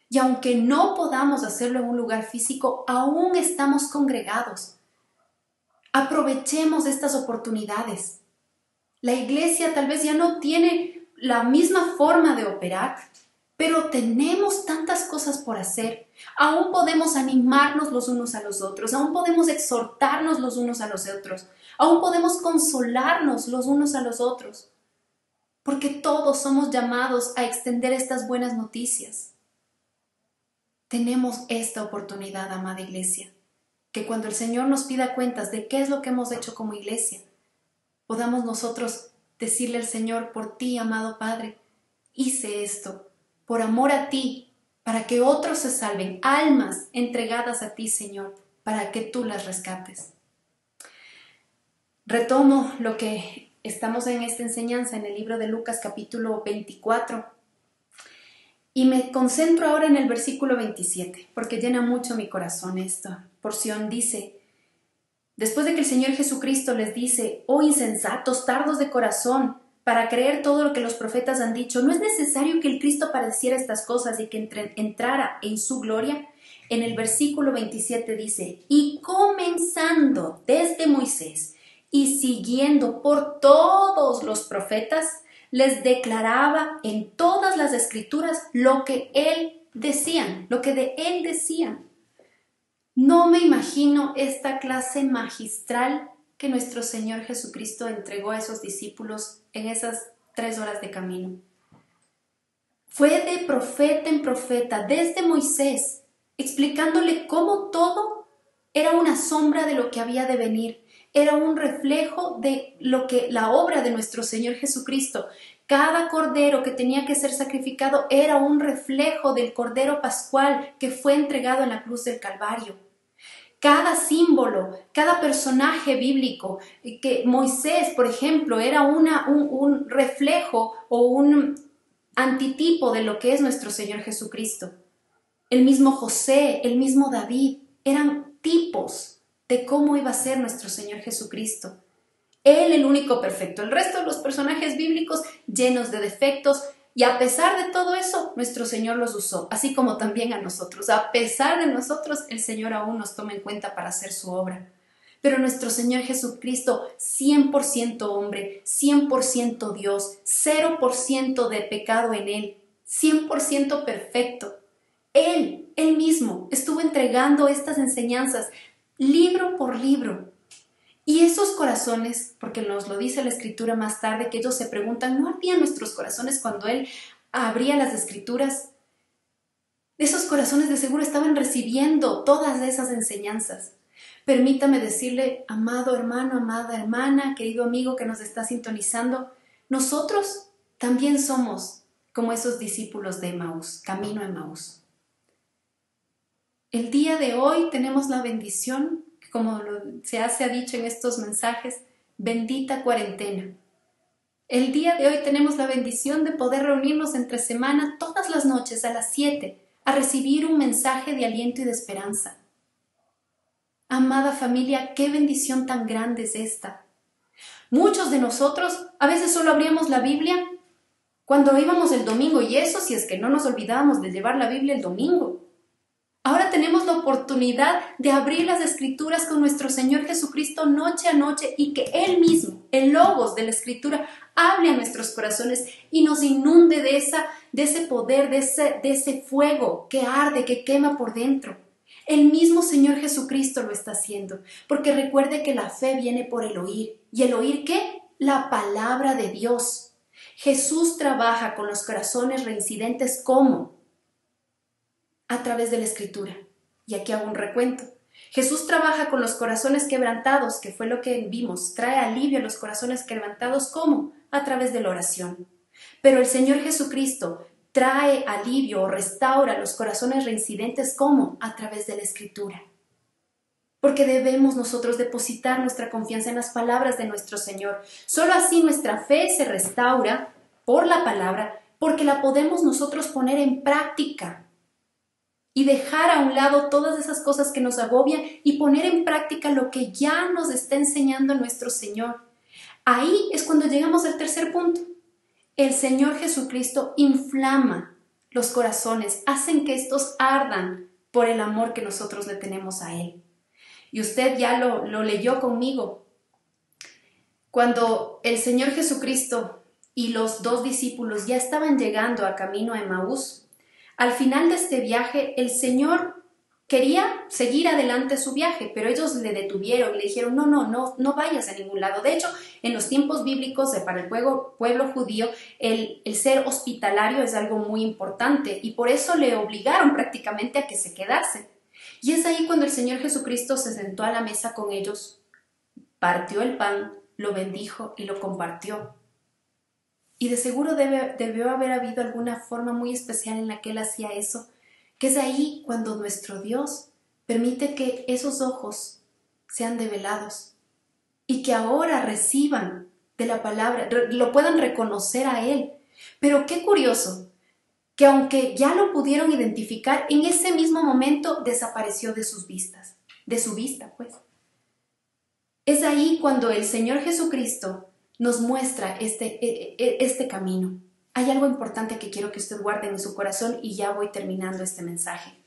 Y aunque no podamos hacerlo en un lugar físico, aún estamos congregados. Aprovechemos estas oportunidades. La iglesia tal vez ya no tiene la misma forma de operar, pero tenemos tantas cosas por hacer. Aún podemos animarnos los unos a los otros, aún podemos exhortarnos los unos a los otros, aún podemos consolarnos los unos a los otros, porque todos somos llamados a extender estas buenas noticias. Tenemos esta oportunidad, amada iglesia, que cuando el Señor nos pida cuentas de qué es lo que hemos hecho como iglesia, podamos nosotros decirle al Señor: por ti, amado Padre, hice esto, por amor a ti, para que otros se salven, almas entregadas a ti, Señor, para que tú las rescates. Retomo lo que estamos en esta enseñanza en el libro de Lucas capítulo 24 y me concentro ahora en el versículo 27, porque llena mucho mi corazón esta porción. Dice: después de que el Señor Jesucristo les dice: oh insensatos, tardos de corazón, para creer todo lo que los profetas han dicho, ¿no es necesario que el Cristo padeciera estas cosas y que entrara en su gloria? En el versículo 27 dice: y comenzando desde Moisés y siguiendo por todos los profetas, les declaraba en todas las escrituras lo que de él decían. No me imagino esta clase magistral que nuestro Señor Jesucristo entregó a esos discípulos en esas 3 horas de camino. Fue de profeta en profeta, desde Moisés, explicándole cómo todo era una sombra de lo que había de venir, era un reflejo de lo que la obra de nuestro Señor Jesucristo. Cada cordero que tenía que ser sacrificado era un reflejo del cordero pascual que fue entregado en la cruz del Calvario. Cada símbolo, cada personaje bíblico, que Moisés, por ejemplo, era un reflejo o un antitipo de lo que es nuestro Señor Jesucristo. el mismo José, el mismo David, eran tipos de cómo iba a ser nuestro Señor Jesucristo. Él el único perfecto, el resto de los personajes bíblicos llenos de defectos, y a pesar de todo eso, nuestro Señor los usó, así como también a nosotros. A pesar de nosotros, el Señor aún nos toma en cuenta para hacer su obra. Pero nuestro Señor Jesucristo, 100% hombre, 100% Dios, 0% de pecado en Él, 100% perfecto. Él mismo estuvo entregando estas enseñanzas libro por libro. Y esos corazones, porque nos lo dice la Escritura más tarde, que ellos se preguntan, ¿no ardían nuestros corazones cuando Él abría las Escrituras? Esos corazones de seguro estaban recibiendo todas esas enseñanzas. Permítame decirle, amado hermano, amada hermana, querido amigo que nos está sintonizando, nosotros también somos como esos discípulos de Emaús, camino a Emaús. El día de hoy tenemos la bendición, como se ha dicho en estos mensajes, bendita cuarentena. El día de hoy tenemos la bendición de poder reunirnos entre semana todas las noches a las 7 a recibir un mensaje de aliento y de esperanza. Amada familia, qué bendición tan grande es esta. Muchos de nosotros a veces solo abríamos la Biblia cuando íbamos el domingo, y eso si es que no nos olvidábamos de llevar la Biblia el domingo. Ahora tenemos la oportunidad de abrir las Escrituras con nuestro Señor Jesucristo noche a noche y que Él mismo, el Logos de la Escritura, hable a nuestros corazones y nos inunde de ese poder, de ese fuego que arde, que quema por dentro. El mismo Señor Jesucristo lo está haciendo, porque recuerde que la fe viene por el oír. ¿Y el oír qué? La palabra de Dios. Jesús trabaja con los corazones reincidentes, ¿cómo? A través de la Escritura. Y aquí hago un recuento. Jesús trabaja con los corazones quebrantados, que fue lo que vimos. Trae alivio a los corazones quebrantados, ¿cómo? A través de la oración. Pero el Señor Jesucristo trae alivio o restaura los corazones reincidentes, ¿cómo? A través de la Escritura. Porque debemos nosotros depositar nuestra confianza en las palabras de nuestro Señor. Solo así nuestra fe se restaura por la palabra, porque la podemos nosotros poner en práctica y dejar a un lado todas esas cosas que nos agobian y poner en práctica lo que ya nos está enseñando nuestro Señor. Ahí es cuando llegamos al tercer punto. El Señor Jesucristo inflama los corazones, hacen que estos ardan por el amor que nosotros le tenemos a Él. Y usted ya lo leyó conmigo. Cuando el Señor Jesucristo y los 2 discípulos ya estaban llegando a camino a Emaús, al final de este viaje, el Señor quería seguir adelante su viaje, pero ellos le detuvieron y le dijeron, no vayas a ningún lado. De hecho, en los tiempos bíblicos, para el pueblo judío, el ser hospitalario es algo muy importante y por eso le obligaron prácticamente a que se quedase. Y es ahí cuando el Señor Jesucristo se sentó a la mesa con ellos, partió el pan, lo bendijo y lo compartió. Y de seguro debió haber habido alguna forma muy especial en la que Él hacía eso, que es ahí cuando nuestro Dios permite que esos ojos sean develados y que ahora reciban de la palabra, lo puedan reconocer a Él. Pero qué curioso, que aunque ya lo pudieron identificar, en ese mismo momento desapareció de sus vistas, de su vista, pues. Es ahí cuando el Señor Jesucristo nos muestra este camino. Hay algo importante que quiero que usted guarde en su corazón y ya voy terminando este mensaje.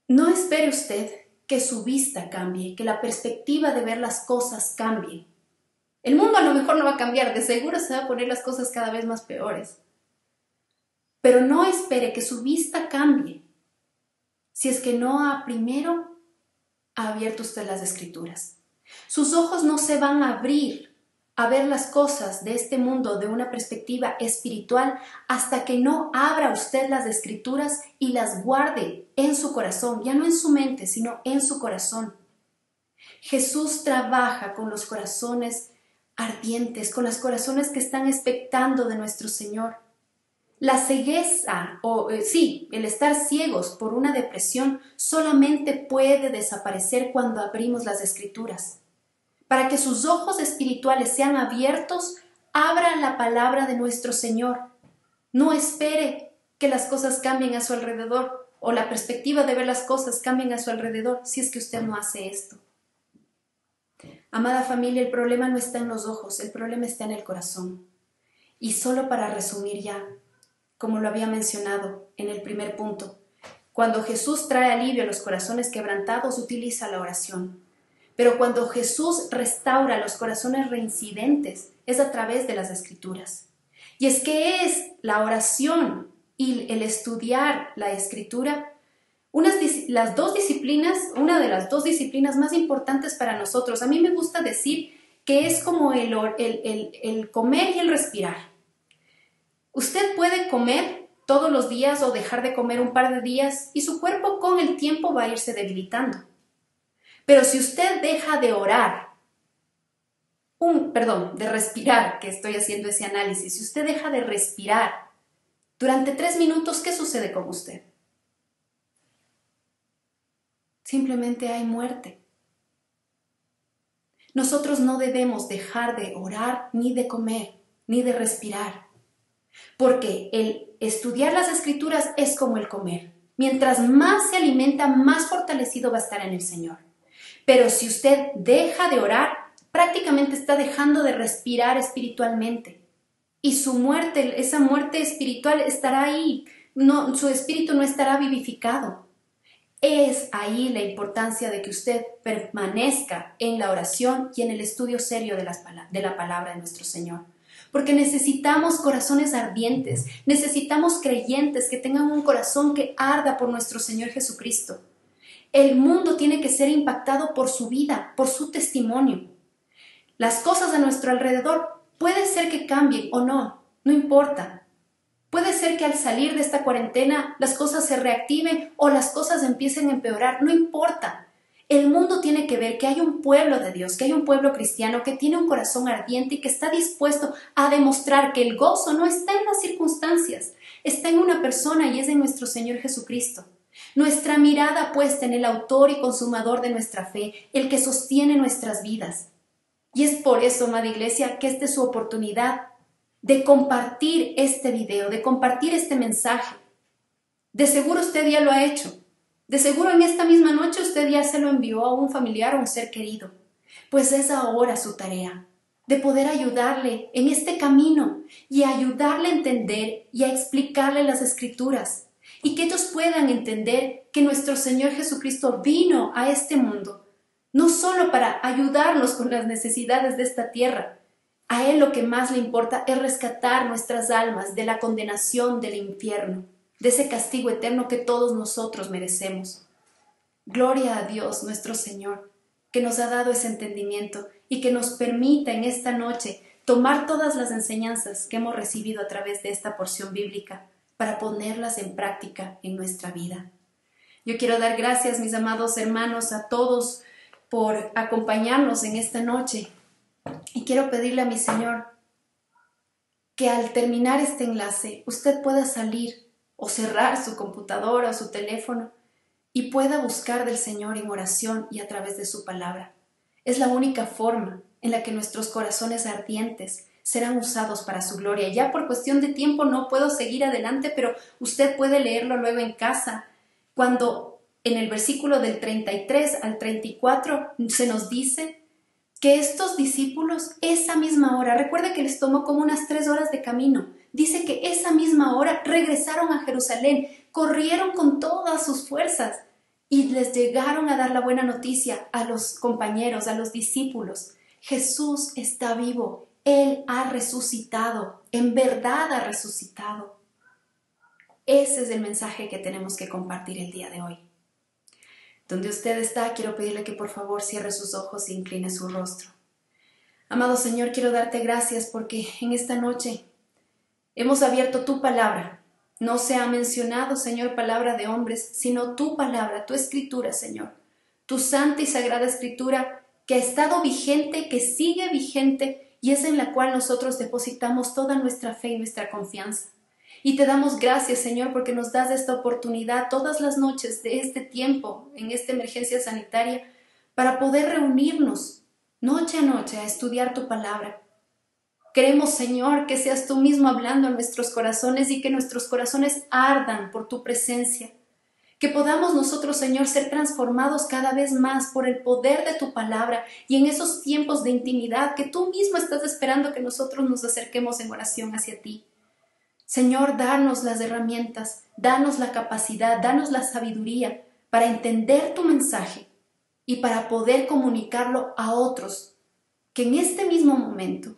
No espere usted que su vista cambie, que la perspectiva de ver las cosas cambie. El mundo a lo mejor no va a cambiar, de seguro se va a poner las cosas cada vez más peores. Pero no espere que su vista cambie si es que no primero ha abierto usted las Escrituras. Sus ojos no se van a abrir a ver las cosas de este mundo de una perspectiva espiritual hasta que no abra usted las Escrituras y las guarde en su corazón, ya no en su mente, sino en su corazón. Jesús trabaja con los corazones ardientes, con los corazones que están expectando de nuestro Señor. La cegueza, el estar ciegos por una depresión solamente puede desaparecer cuando abrimos las Escrituras. Para que sus ojos espirituales sean abiertos, abra la palabra de nuestro Señor. No espere que las cosas cambien a su alrededor o la perspectiva de ver las cosas cambien a su alrededor si es que usted no hace esto. Amada familia, el problema no está en los ojos, el problema está en el corazón. Y solo para resumir ya, como lo había mencionado en el primer punto, cuando Jesús trae alivio a los corazones quebrantados, utiliza la oración. Pero cuando Jesús restaura los corazones reincidentes, es a través de las Escrituras. Y es que es la oración y el estudiar la Escritura una de las dos disciplinas más importantes para nosotros. A mí me gusta decir que es como el comer y el respirar. Usted puede comer todos los días o dejar de comer un par de días y su cuerpo con el tiempo va a irse debilitando. Pero si usted deja de orar, de respirar, que estoy haciendo ese análisis, si usted deja de respirar durante 3 minutos, ¿qué sucede con usted? Simplemente hay muerte. Nosotros no debemos dejar de orar, ni de comer, ni de respirar, porque el estudiar las Escrituras es como el comer. Mientras más se alimenta, más fortalecido va a estar en el Señor. Pero si usted deja de orar, prácticamente está dejando de respirar espiritualmente. Y su muerte, esa muerte espiritual estará ahí. No, su espíritu no estará vivificado. Es ahí la importancia de que usted permanezca en la oración y en el estudio serio de la palabra de nuestro Señor. Porque necesitamos corazones ardientes, necesitamos creyentes que tengan un corazón que arda por nuestro Señor Jesucristo. El mundo tiene que ser impactado por su vida, por su testimonio. Las cosas a nuestro alrededor puede ser que cambien o no, no importa. Puede ser que al salir de esta cuarentena las cosas se reactiven o las cosas empiecen a empeorar, no importa. El mundo tiene que ver que hay un pueblo de Dios, que hay un pueblo cristiano que tiene un corazón ardiente y que está dispuesto a demostrar que el gozo no está en las circunstancias, está en una persona y es en nuestro Señor Jesucristo. Nuestra mirada puesta en el autor y consumador de nuestra fe, el que sostiene nuestras vidas. Y es por eso, amada iglesia, que esta es su oportunidad de compartir este video, de compartir este mensaje. De seguro usted ya lo ha hecho. De seguro en esta misma noche usted ya se lo envió a un familiar o a un ser querido. Pues es ahora su tarea de poder ayudarle en este camino y ayudarle a entender y a explicarle las Escrituras y que ellos puedan entender que nuestro Señor Jesucristo vino a este mundo no solo para ayudarnos con las necesidades de esta tierra. A Él lo que más le importa es rescatar nuestras almas de la condenación del infierno, de ese castigo eterno que todos nosotros merecemos. Gloria a Dios, nuestro Señor, que nos ha dado ese entendimiento y que nos permita en esta noche tomar todas las enseñanzas que hemos recibido a través de esta porción bíblica para ponerlas en práctica en nuestra vida. Yo quiero dar gracias, mis amados hermanos, a todos por acompañarnos en esta noche. Y quiero pedirle a mi Señor que al terminar este enlace usted pueda salir o cerrar su computadora o su teléfono y pueda buscar del Señor en oración y a través de su palabra. Es la única forma en la que nuestros corazones ardientes serán usados para su gloria. Ya por cuestión de tiempo no puedo seguir adelante, pero usted puede leerlo luego en casa, cuando en el versículo del 33 al 34 se nos dice que estos discípulos esa misma hora, recuerda que les tomó como unas 3 horas de camino, dice que esa misma hora regresaron a Jerusalén, corrieron con todas sus fuerzas y les llegaron a dar la buena noticia a los compañeros, a los discípulos. Jesús está vivo, Él ha resucitado, en verdad ha resucitado. Ese es el mensaje que tenemos que compartir el día de hoy. Donde usted está, quiero pedirle que por favor cierre sus ojos e incline su rostro. Amado Señor, quiero darte gracias porque en esta noche hemos abierto tu palabra. No se ha mencionado, Señor, palabra de hombres, sino tu palabra, tu escritura, Señor. Tu santa y sagrada escritura que ha estado vigente, que sigue vigente y es en la cual nosotros depositamos toda nuestra fe y nuestra confianza. Y te damos gracias, Señor, porque nos das esta oportunidad todas las noches de este tiempo, en esta emergencia sanitaria, para poder reunirnos noche a noche a estudiar tu palabra. Queremos, Señor, que seas tú mismo hablando a nuestros corazones y que nuestros corazones ardan por tu presencia. Que podamos nosotros, Señor, ser transformados cada vez más por el poder de tu palabra y en esos tiempos de intimidad que tú mismo estás esperando que nosotros nos acerquemos en oración hacia ti. Señor, danos las herramientas, danos la capacidad, danos la sabiduría para entender tu mensaje y para poder comunicarlo a otros, que en este mismo momento,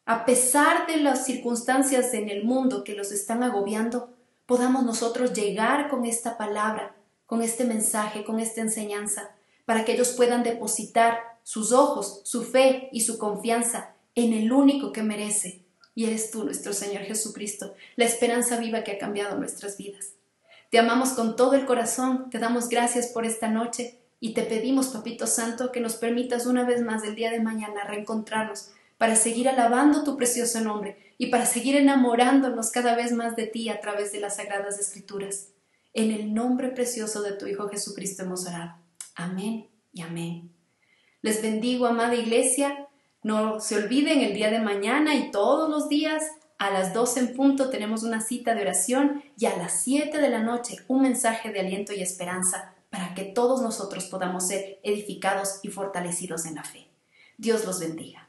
a pesar de las circunstancias en el mundo que los están agobiando, podamos nosotros llegar con esta palabra, con este mensaje, con esta enseñanza, para que ellos puedan depositar sus ojos, su fe y su confianza en el único que merece, y eres tú, nuestro Señor Jesucristo, la esperanza viva que ha cambiado nuestras vidas. Te amamos con todo el corazón, te damos gracias por esta noche y te pedimos, Papito Santo, que nos permitas una vez más el día de mañana reencontrarnos para seguir alabando tu precioso nombre y para seguir enamorándonos cada vez más de ti a través de las Sagradas Escrituras. En el nombre precioso de tu Hijo Jesucristo hemos orado. Amén y amén. Les bendigo, amada iglesia. No se olviden, el día de mañana y todos los días a las 12 en punto tenemos una cita de oración y a las 7 de la noche un mensaje de aliento y esperanza para que todos nosotros podamos ser edificados y fortalecidos en la fe. Dios los bendiga.